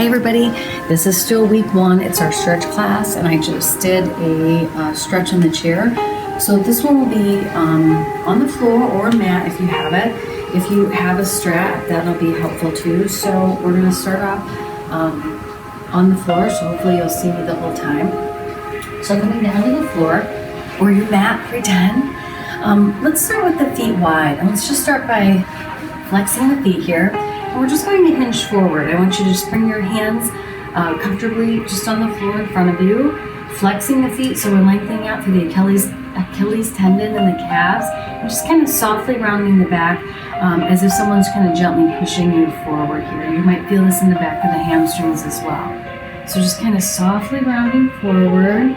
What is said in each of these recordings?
Hey everybody, this is still week 1. It's our stretch class, and I just did a stretch in the chair. So this one will be on the floor or a mat if you have it. If you have a strap, that'll be helpful too. So we're going to start off on the floor, so hopefully you'll see me the whole time. So coming down to the floor or your mat, pretend. Let's start with the feet wide, and let's just start by flexing the feet here. And we're just going to hinge forward. I want you to just bring your hands comfortably just on the floor in front of you, flexing the feet so we're lengthening out through the Achilles tendon and the calves, and just kind of softly rounding the back as if someone's kind of gently pushing you forward here. You might feel this in the back of the hamstrings as well. So just kind of softly rounding forward.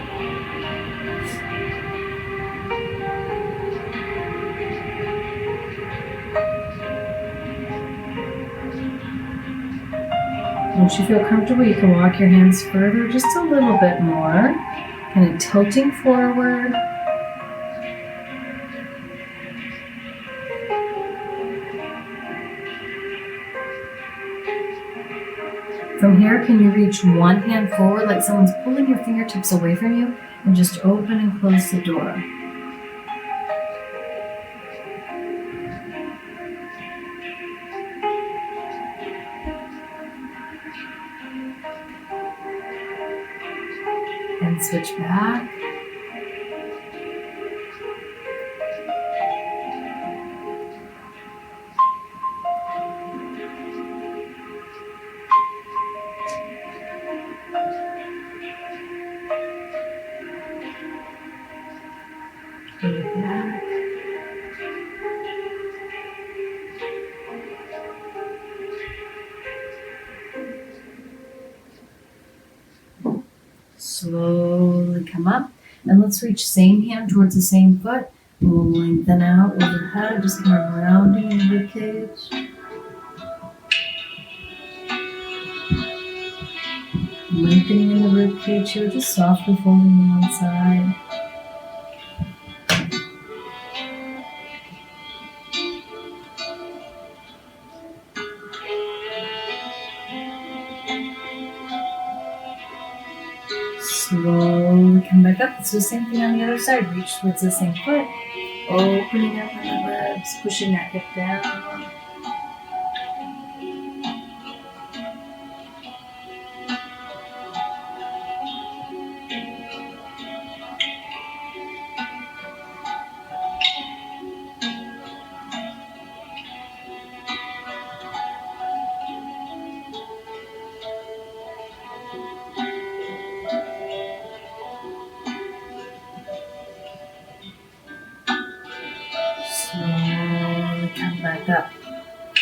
Once you feel comfortable, you can walk your hands further just a little bit more, kind of tilting forward. From here, can you reach one hand forward like someone's pulling your fingertips away from you, and just open and close the door. And switch back. Bring it back. Slowly come up, and let's reach same hand towards the same foot. We'll lengthen out overhead, just kind of rounding in the rib cage. Lengthening in the rib cage here, just softly folding to one side. Slowly come back up. Let's do the same thing on the other side. Reach towards the same foot. Opening up in the ribs, pushing that hip down. Slowly come back up.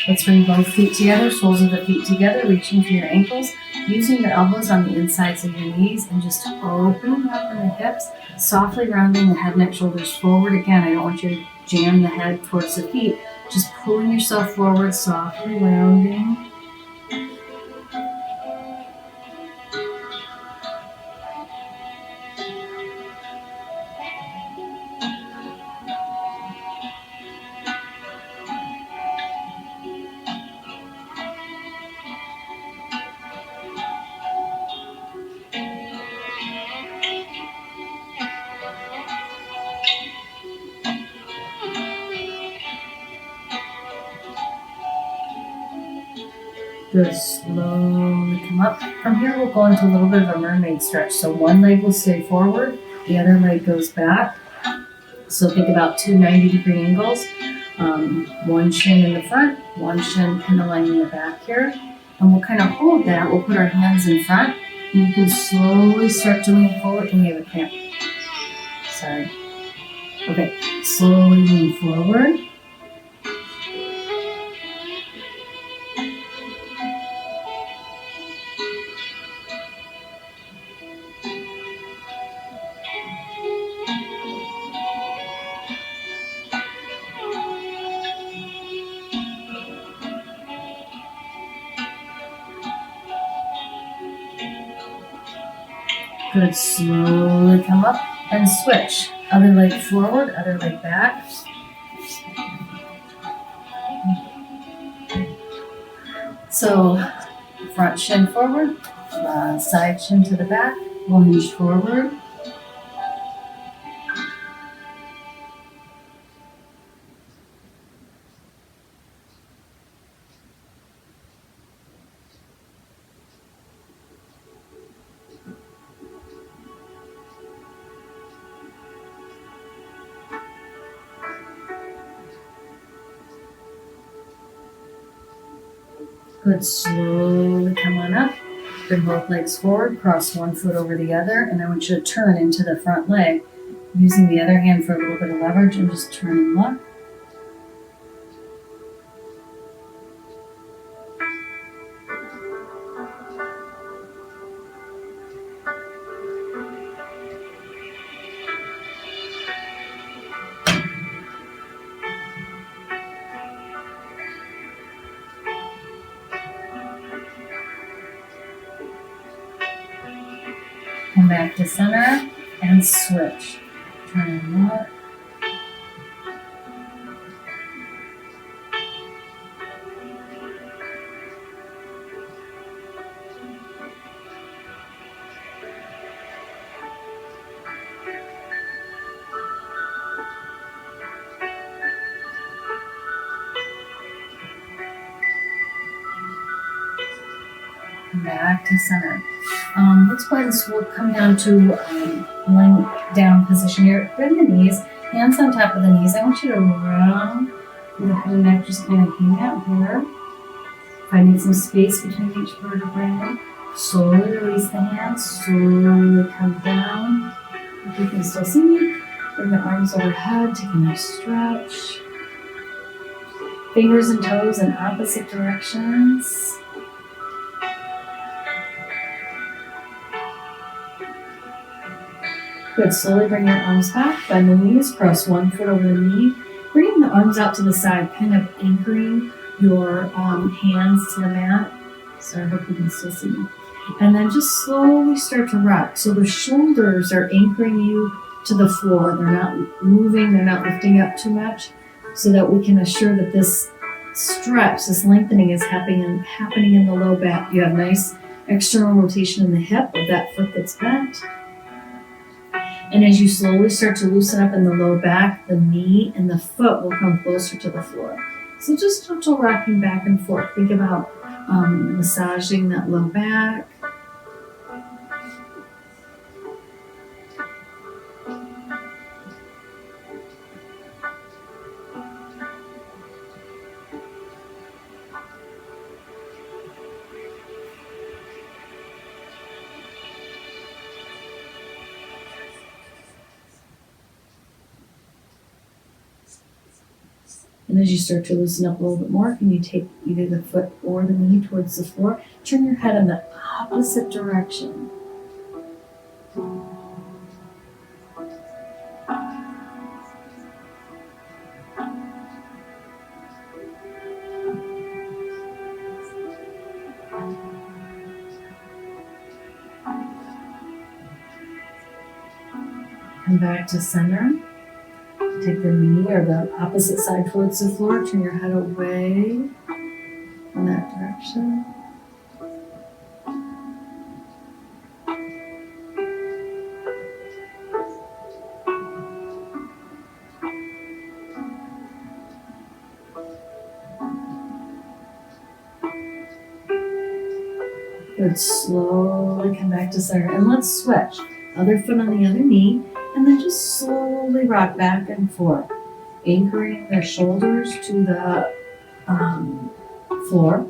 Let's bring both feet together, soles of the feet together, reaching for your ankles, using your elbows on the insides of your knees, and just opening up in the hips, softly rounding the head, neck, shoulders forward. Again, I don't want you to jam the head towards the feet, just pulling yourself forward, softly rounding. Good. Slowly come up. From here, we'll go into a little bit of a mermaid stretch. So one leg will stay forward, the other leg goes back. So think about two 90-degree angles. One shin in the front, one shin kind of lying in the back here. And we'll kind of hold that. We'll put our hands in front, and you can slowly start to lean forward. And we have a cramp. Sorry. Okay, slowly lean forward. Good. Slowly come up and switch. Other leg forward, other leg back. So front shin forward, side shin to the back, lunge forward. Good, slowly come on up. Bring both legs forward, cross one foot over the other, and I want you to turn into the front leg, using the other hand for a little bit of leverage, and just turn and look. Come back to center and switch. Turn and look. Come back to center. Let's go ahead and we'll come down to laying down position here. Bring the knees, hands on top of the knees. I want you to round the whole neck, just kind of hang out here. Finding some space between each vertebrae. Slowly release the hands, slowly come down. If you can still see me, bring the arms overhead, take a nice stretch. Fingers and toes in opposite directions. Good, slowly bring your arms back, bend the knees, cross one foot over the knee. Bring the arms out to the side, kind of anchoring your hands to the mat. So I hope you can still see me. And then just slowly start to rock. So the shoulders are anchoring you to the floor. They're not moving, they're not lifting up too much, so that we can assure that this stretch, this lengthening is happening in the low back. You have nice external rotation in the hip of that foot that's bent. And as you slowly start to loosen up in the low back, the knee and the foot will come closer to the floor. So just gentle rocking back and forth. Think about massaging that low back. And as you start to loosen up a little bit more, can you take either the foot or the knee towards the floor? Turn your head in the opposite direction. Come back to center. Take the knee or the opposite side towards the floor. Turn your head away in that direction. Good. Slowly come back to center. And let's switch. Other foot on the other knee. And then just slowly rock back and forth, anchoring the shoulders to the floor.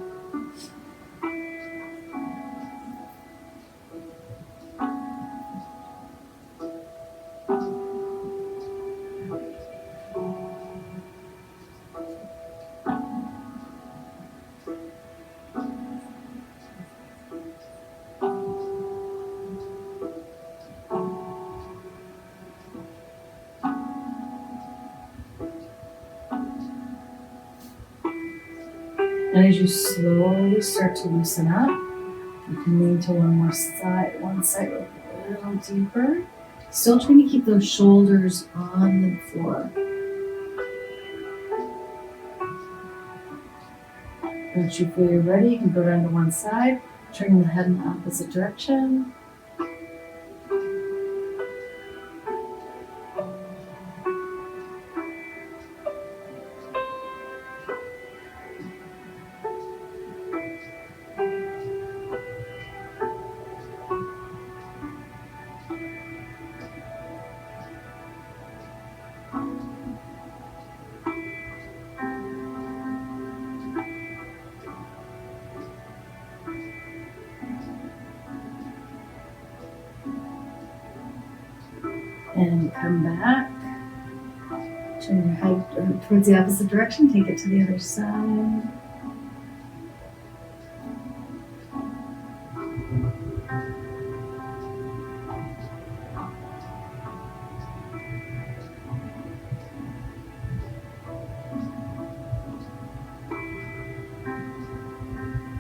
And as you slowly start to loosen up, you can lean to one side a little deeper. Still trying to keep those shoulders on the floor. Once you feel you're ready, you can go down to one side. Turning the head in the opposite direction. And come back. Turn your head towards the opposite direction. Take it to the other side.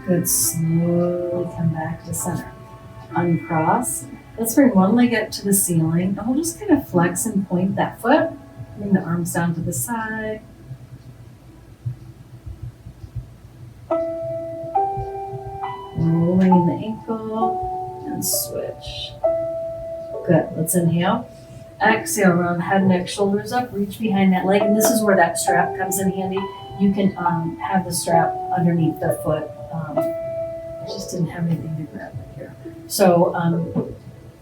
Good. Slowly come back to center. Uncross. Let's bring one leg up to the ceiling, and we'll just kind of flex and point that foot. Bring the arms down to the side. Rolling in the ankle and switch. Good. Let's inhale. Exhale, round head, neck, shoulders up. Reach behind that leg, and this is where that strap comes in handy. You can have the strap underneath the foot. I just didn't have anything to grab it here. So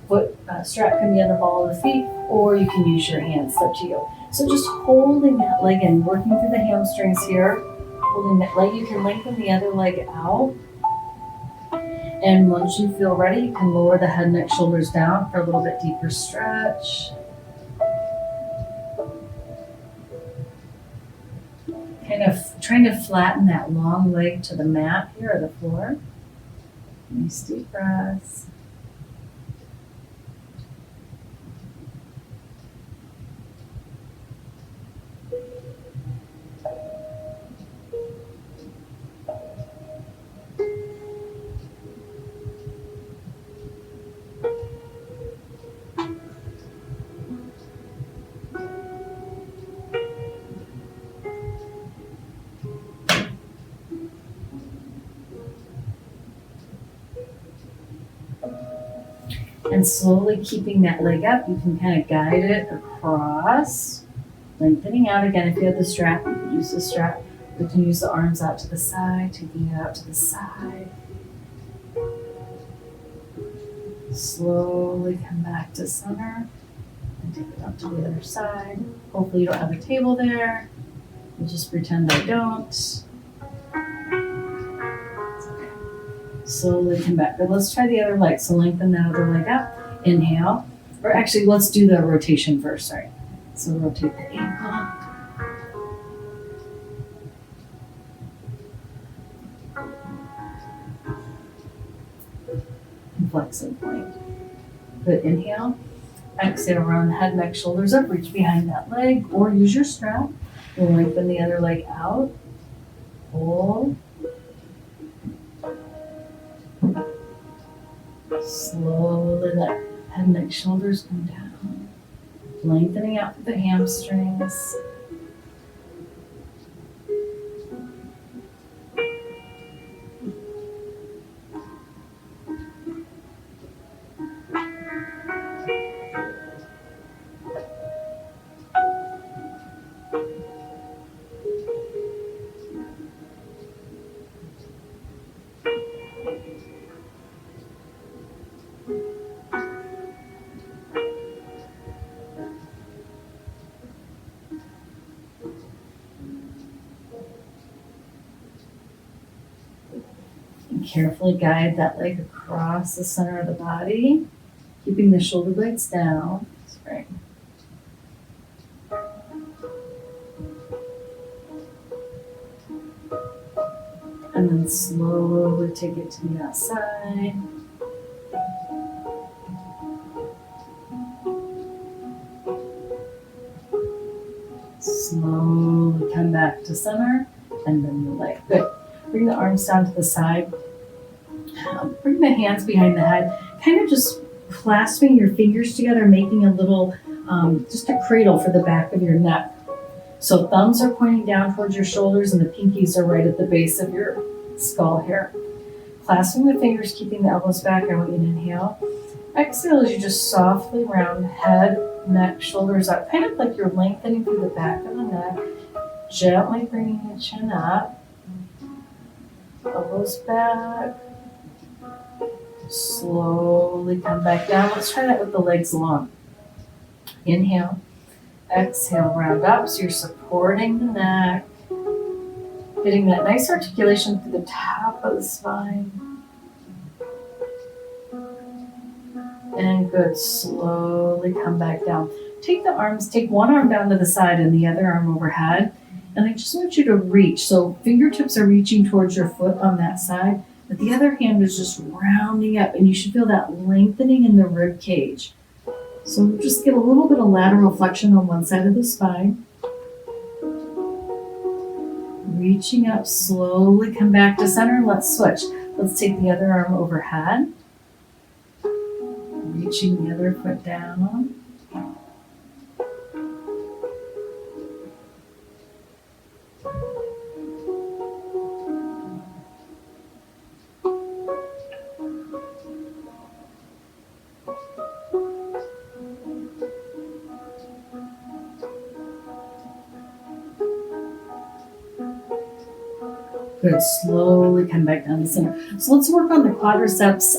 foot strap can be on the ball of the feet, or you can use your hands. Up to you. So just holding that leg in, working through the hamstrings here. Holding that leg, you can lengthen the other leg out. And once you feel ready, you can lower the head, neck, shoulders down for a little bit deeper stretch. Kind of trying to flatten that long leg to the mat here or the floor. Nice deep breaths. And slowly keeping that leg up, you can kind of guide it across, lengthening out. Again, if you have the strap, you can use the strap. We can use the arms out to the side, taking it out to the side. Slowly come back to center and take it up to the other side. Hopefully you don't have a table there. We'll just pretend I don't. Slowly come back. But let's try the other leg. So lengthen that other leg up. Inhale. Or actually, let's do the rotation first. Sorry. So rotate the ankle. And flex and point. Good. Inhale. Exhale, round the head, neck, shoulders up. Reach behind that leg or use your strap. We'll lengthen the other leg out. Hold. Slowly let head, neck, shoulders come down. Lengthening out through the hamstrings. Carefully guide that leg across the center of the body, keeping the shoulder blades down. Spring. And then slowly take it to the outside. Slowly come back to center and then the leg. Good. Bring the arms down to the side. Bring the hands behind the head, kind of just clasping your fingers together, making a little, just a cradle for the back of your neck. So thumbs are pointing down towards your shoulders and the pinkies are right at the base of your skull here. Clasping the fingers, keeping the elbows back. I want you to inhale. Exhale as you just softly round head, neck, shoulders up, kind of like you're lengthening through the back of the neck. Gently bringing the chin up. Elbows back. Slowly come back down. Let's try that with the legs long. Inhale. Exhale, round up. So you're supporting the neck. Getting that nice articulation through the top of the spine. And good. Slowly come back down. Take the arms, take one arm down to the side and the other arm overhead. And I just want you to reach. So fingertips are reaching towards your foot on that side, but the other hand is just rounding up, and you should feel that lengthening in the rib cage. So just get a little bit of lateral flexion on one side of the spine. Reaching up, slowly come back to center, and let's switch. Let's take the other arm overhead. Reaching the other foot down. Good, slowly come back down to center. So let's work on the quadriceps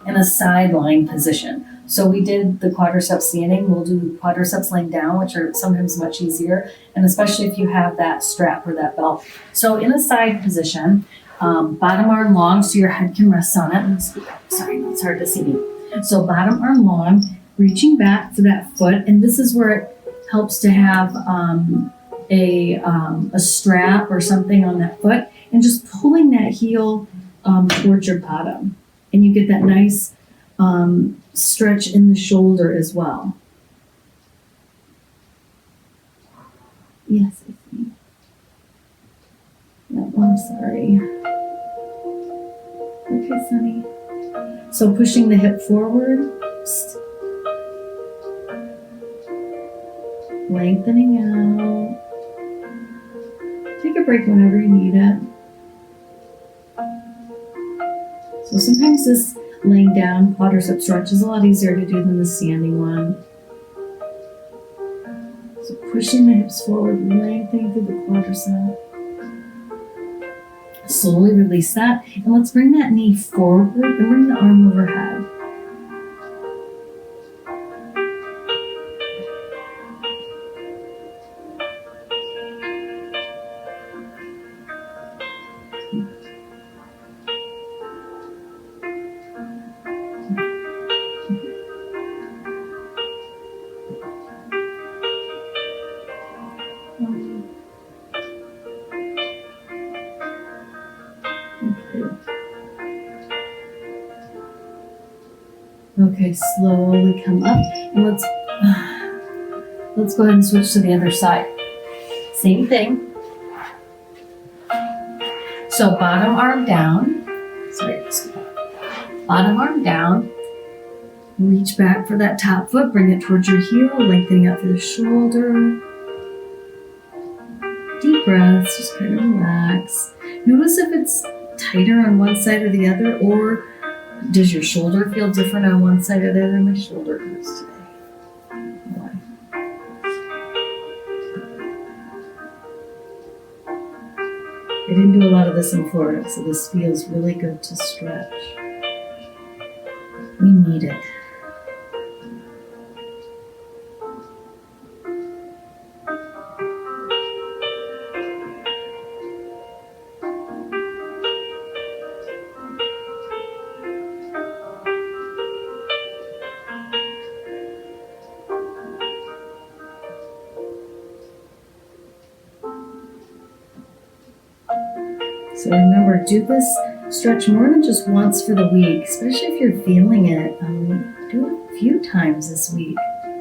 in a side lying position. So we did the quadriceps standing, we'll do quadriceps laying down, which are sometimes much easier, and especially if you have that strap or that belt. So in a side position, bottom arm long so your head can rest on it. Sorry, it's hard to see me. So bottom arm long, reaching back for that foot, and this is where it helps to have a strap or something on that foot, and just pulling that heel towards your bottom, and you get that nice stretch in the shoulder as well. Yes, I see. No, I'm sorry. Okay, Sunny. So pushing the hip forward, lengthening out. Take a break whenever you need it. So sometimes this laying down quadricep stretch is a lot easier to do than the standing one. So pushing the hips forward, lengthening through the quadricep. Slowly release that, and let's bring that knee forward and bring the arm overhead. Okay, slowly come up, and let's go ahead and switch to the other side. Same thing. So bottom arm down. Bottom arm down. Reach back for that top foot. Bring it towards your heel, lengthening out through the shoulder. Deep breaths. Just kind of relax. Notice if it's tighter on one side or the other, or does your shoulder feel different on one side or the other? My shoulder hurts today. Why? I didn't do a lot of this in Florida, so this feels really good to stretch. We need it. So remember, do this stretch more than just once for the week, especially if you're feeling it. Do it a few times this week,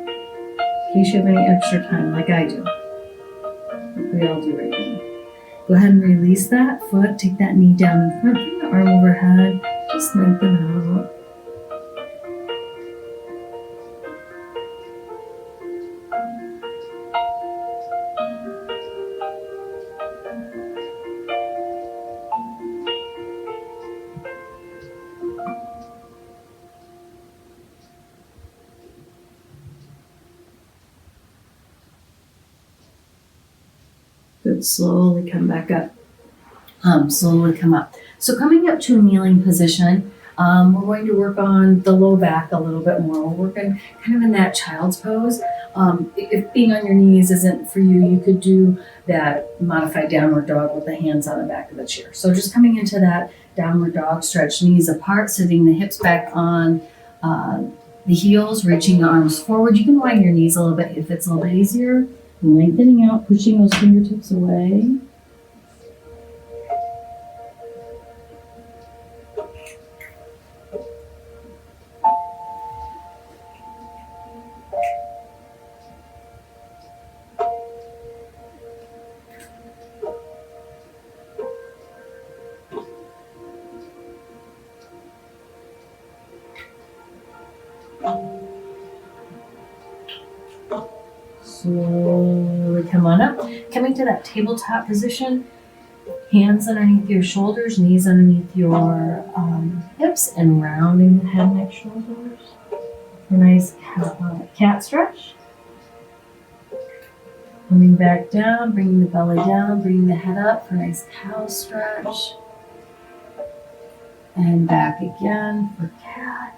in case you have any extra time, like I do, like we all do right now. Go ahead and release that foot, take that knee down in front, bring the arm overhead, just lengthen out. Good, slowly come back up. Slowly come up. So coming up to a kneeling position, we're going to work on the low back a little bit more. We're working kind of in that child's pose. If being on your knees isn't for you, you could do that modified downward dog with the hands on the back of the chair. So just coming into that downward dog, stretch knees apart, sitting the hips back on the heels, reaching the arms forward. You can widen your knees a little bit if it's a little bit easier. Lengthening out, pushing those fingertips away. Slowly come on up. Coming to that tabletop position, hands underneath your shoulders, knees underneath your hips, and rounding the head, neck, shoulders. A nice cat stretch. Coming back down, bringing the belly down, bringing the head up for a nice cow stretch. And back again for cat.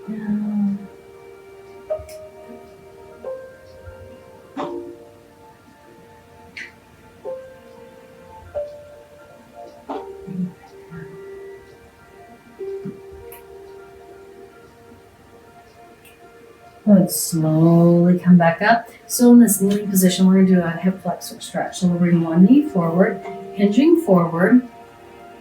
Down. Good. Slowly come back up. So in this kneeling position, we're going to do a hip flexor stretch. So we'll bring one knee forward, hinging forward,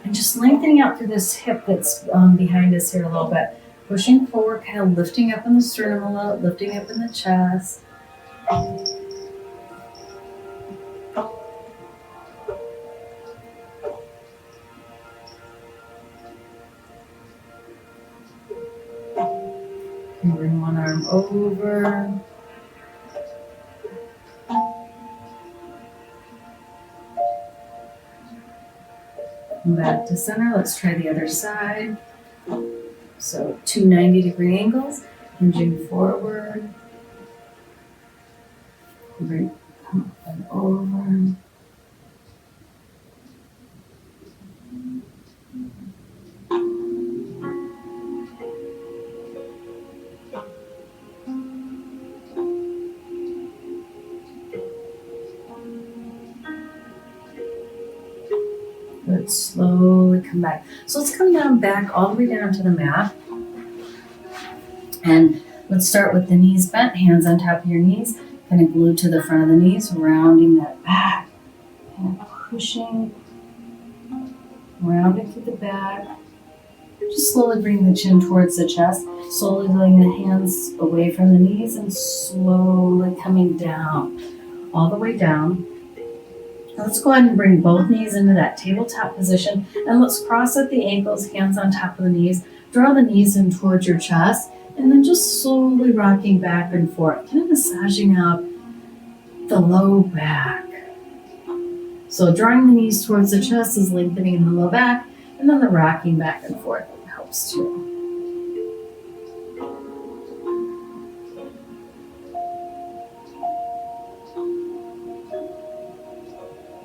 and just lengthening out through this hip that's behind us here a little bit. Pushing forward, kind of lifting up in the sternum a little, lifting up in the chest. And bring one arm over. And back to center. Let's try the other side. So 2 90-degree angles, hinging forward. Bring, come up and over. Good, slowly come back. So let's come down back all the way down to the mat. And let's start with the knees bent, hands on top of your knees, kind of glued to the front of the knees, rounding that back, and pushing, rounding through the back. Just slowly bring the chin towards the chest, slowly letting the hands away from the knees and slowly coming down, all the way down. Let's go ahead and bring both knees into that tabletop position, and let's cross at the ankles, hands on top of the knees. Draw the knees in towards your chest, and then just slowly rocking back and forth, kind of massaging out the low back. So drawing the knees towards the chest is lengthening in the low back, and then the rocking back and forth helps too.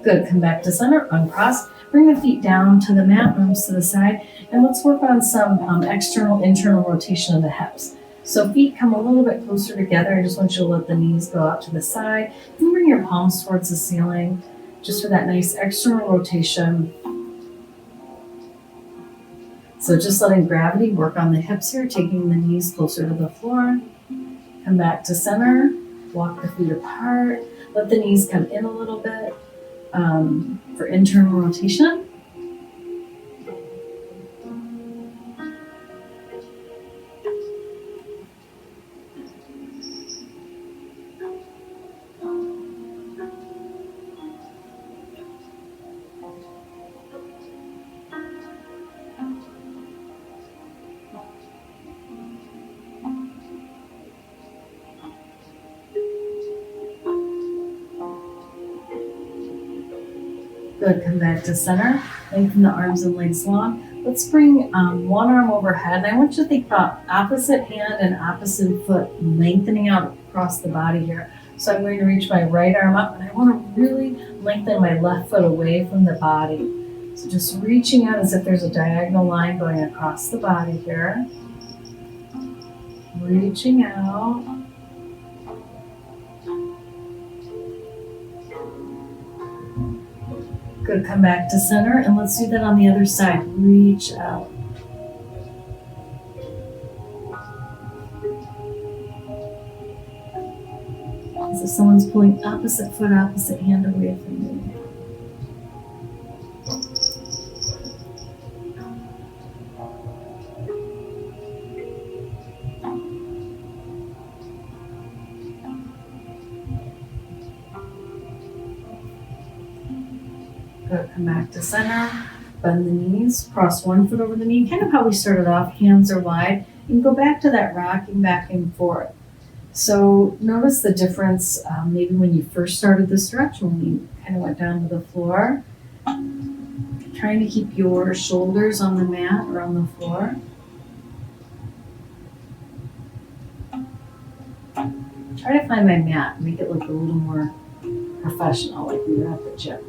Good, come back to center, uncross, bring the feet down to the mat, arms to the side, and let's work on some external, internal rotation of the hips. So feet come a little bit closer together. I just want you to let the knees go out to the side, and bring your palms towards the ceiling, just for that nice external rotation. So just letting gravity work on the hips here, taking the knees closer to the floor. Come back to center, walk the feet apart, let the knees come in a little bit. For internal rotation. Good, come back to center, lengthen the arms and legs long, Let's bring one arm overhead. And I want you to think about opposite hand and opposite foot lengthening out across the body here. So I'm going to reach my right arm up, and I want to really lengthen my left foot away from the body. So just reaching out as if there's a diagonal line going across the body here. Reaching out. Good, come back to center, and let's do that on the other side. Reach out. As if someone's pulling opposite foot, opposite hand away from you. Good, come back to center. Bend the knees, cross one foot over the knee, kind of how we started off, hands are wide, and go back to that rocking back and forth. So notice the difference maybe when you first started the stretch, when you kind of went down to the floor. Trying to keep your shoulders on the mat or on the floor. Try to find my mat, make it look a little more professional, like we were at the gym.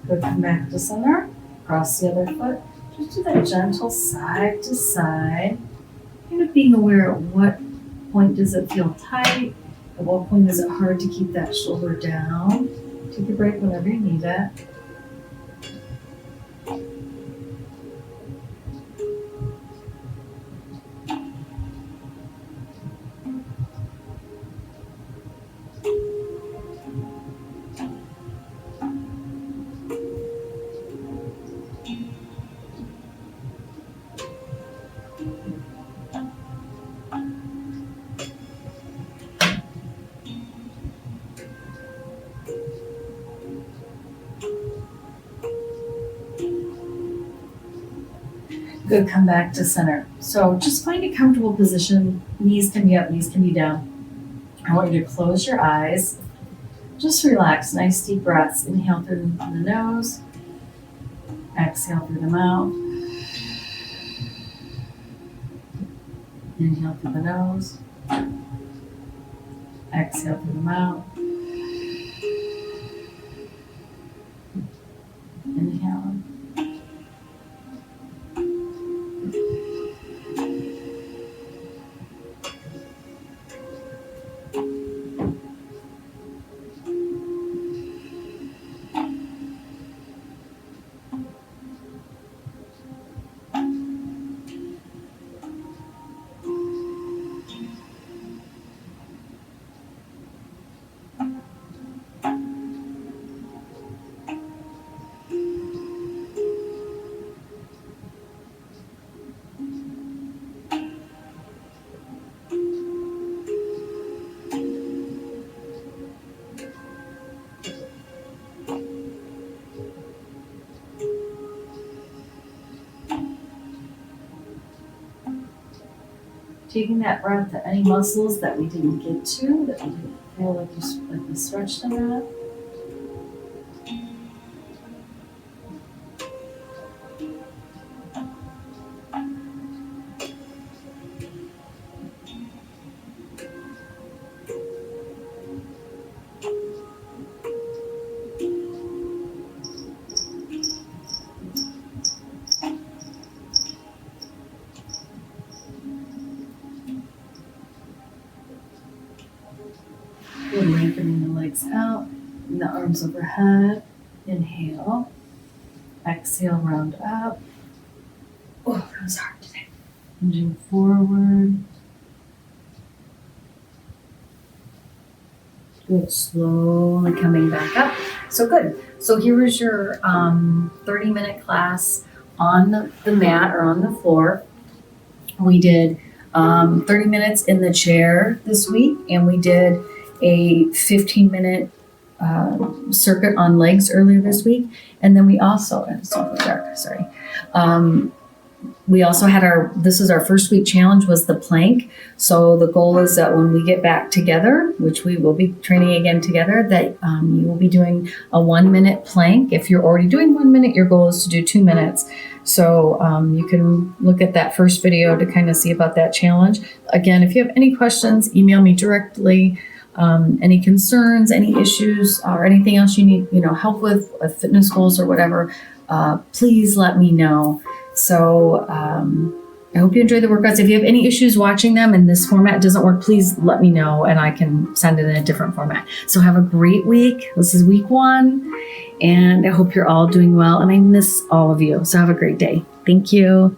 Good, come back to center, cross the other foot. Just do that gentle side to side. Kind of being aware at what point does it feel tight, at what point is it hard to keep that shoulder down. Take a break whenever you need it. Good, come back to center. So just find a comfortable position. Knees can be up, knees can be down. I want you to close your eyes. Just relax, nice deep breaths. Inhale through the nose. Exhale through the mouth. Inhale through the nose. Exhale through the mouth. Inhale. Taking that breath to any muscles that we didn't get to, that we didn't feel like we stretched them at. Good, lengthening the legs out, and the arms overhead. Inhale. Exhale, round up. Oh, that was hard today. Hinging forward. Good, slowly coming back up. So good. So here is your 30-minute class on the mat or on the floor. We did 30 minutes in the chair this week, and we did a 15-minute circuit on legs earlier this week. And then we also, it's so dark, sorry. We also had this is our first week challenge, was the plank. So the goal is that when we get back together, which we will be training again together, that you will be doing a 1-minute plank. If you're already doing 1 minute, your goal is to do 2 minutes. So you can look at that first video to kind of see about that challenge. Again, if you have any questions, email me directly. Any concerns, any issues, or anything else you need, help with fitness goals or whatever, please let me know. So I hope you enjoy the workouts. If you have any issues watching them and this format doesn't work, please let me know and I can send it in a different format. So have a great week. This is week 1, and I hope you're all doing well, and I miss all of you. So have a great day. Thank you.